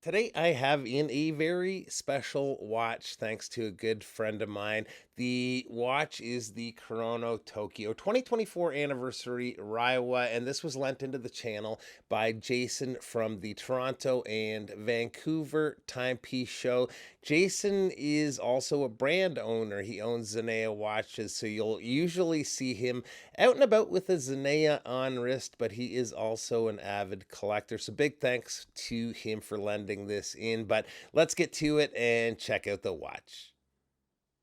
Today, I have in a very special watch thanks to a good friend of mine. The watch is the Kurono Tokyo 2024 Anniversary Reiwa, and this was lent into the channel by Jason from the Toronto and Vancouver Timepiece Show. Jason is also a brand owner. He owns Zenea watches, so you'll usually see him out and about with a Zenea on wrist, but he is also an avid collector. So big thanks to him for lending this in. But let's get to it and check out the watch.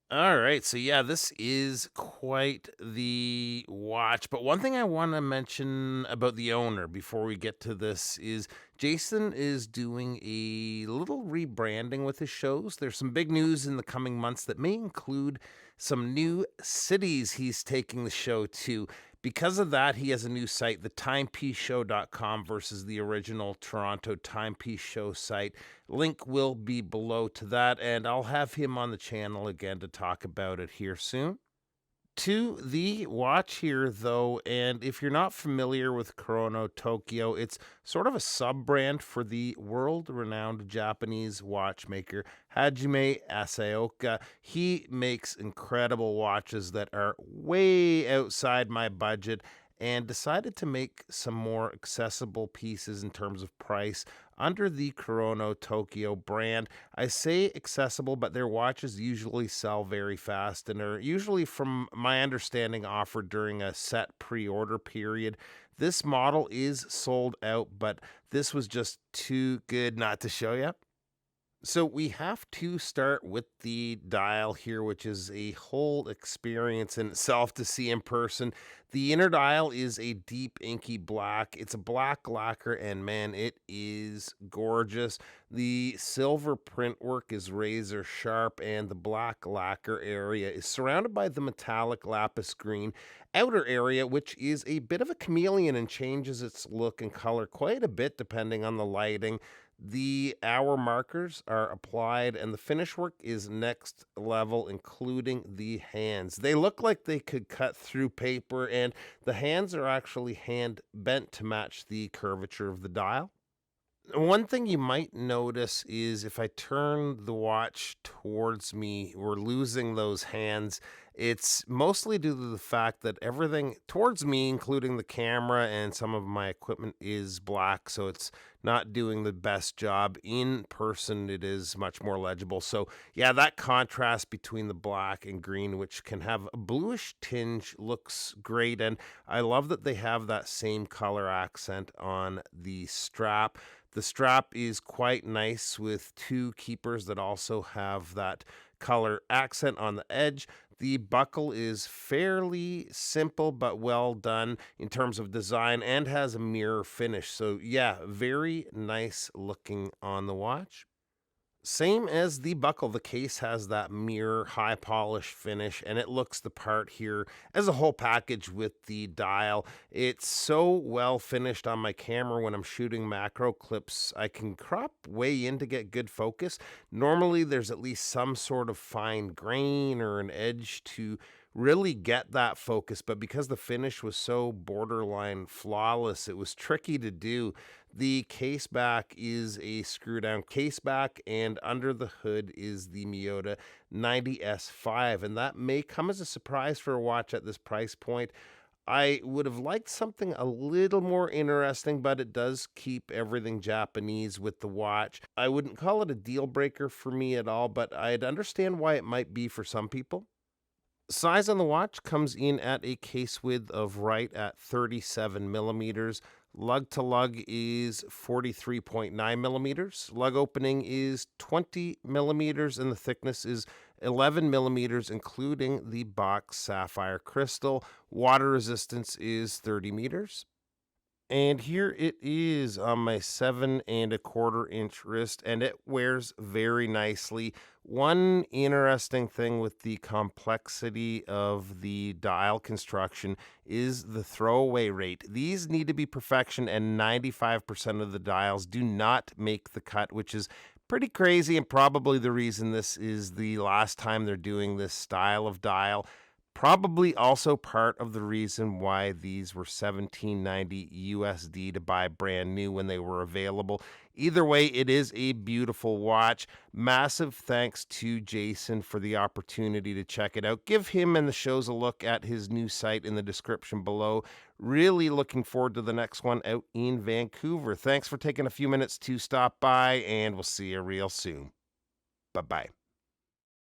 All right. So, yeah, this is quite the watch. But one thing I want to mention about the owner before we get to this is Jason is doing a little rebranding with his shows. There's some big news in the coming months that may include some new cities he's taking the show to. Because of that, he has a new site, the timepieceshow.com versus the original Toronto Timepiece Show site. Link will be below to that, and I'll have him on the channel again to talk about it here soon. To the watch here, though, and if you're not familiar with Kurono Tokyo, it's sort of a sub brand for the world renowned Japanese watchmaker Hajime Asaoka. He makes incredible watches that are way outside my budget and decided to make some more accessible pieces in terms of price under the Kurono Tokyo brand. I say accessible, but their watches usually sell very fast and are usually, from my understanding, offered during a set pre order period. This model is sold out, but this was just too good not to show you. So we have to start with the dial here, which is a whole experience in itself to see in person. The inner dial is a deep inky black. It's a black lacquer, and man, it is gorgeous. The silver print work is razor sharp, and the black lacquer area is surrounded by the metallic lapis green outer area, which is a bit of a chameleon and changes its look and color quite a bit depending on the lighting. The hour markers are applied, and the finish work is next level, including the hands. They look like they could cut through paper, and the hands are actually hand bent to match the curvature of the dial. One thing you might notice is if I turn the watch towards me, we're losing those hands. It's mostly due to the fact that everything towards me, including the camera and some of my equipment, is black. So it's not doing the best job. In person, it is much more legible. So, yeah, that contrast between the black and green, which can have a bluish tinge, looks great. And I love that they have that same color accent on the strap. The strap is quite nice with two keepers that also have that color accent on the edge. The buckle is fairly simple but well done in terms of design and has a mirror finish. So, yeah, very nice looking on the watch. Same as the buckle, the case has that mirror high polish finish, and it looks the part here as a whole package with the dial. It's so well finished on my camera when I'm shooting macro clips. I can crop way in to get good focus. Normally, there's at least some sort of fine grain or an edge to really get that focus, but because the finish was so borderline flawless, it was tricky to do. The case back is a screw down case back, and under the hood is the Miyota 90S5, and that may come as a surprise for a watch at this price point. I would have liked something a little more interesting, but it does keep everything Japanese with the watch. I wouldn't call it a deal breaker for me at all, but I'd understand why it might be for some people. Size on the watch comes in at a case width of right at 37 millimeters. Lug to lug is 43.9 millimeters. Lug opening is 20 millimeters, and the thickness is 11 millimeters, including the box sapphire crystal. Water resistance is 30 meters. And here it is on my 7.25 inch wrist, and it wears very nicely. One interesting thing with the complexity of the dial construction is the throwaway rate. These need to be perfection, and 95% of the dials do not make the cut, which is pretty crazy, and probably the reason this is the last time they're doing this style of dial. Probably also part of the reason why these were 17.90 USD to buy brand new when they were available. Either way, it is a beautiful watch. Massive thanks to Jason for the opportunity to check it out. Give him and the shows a look at his new site in the description below. Really looking forward to the next one out in Vancouver. Thanks for taking a few minutes to stop by, and we'll see you real soon. Bye-bye.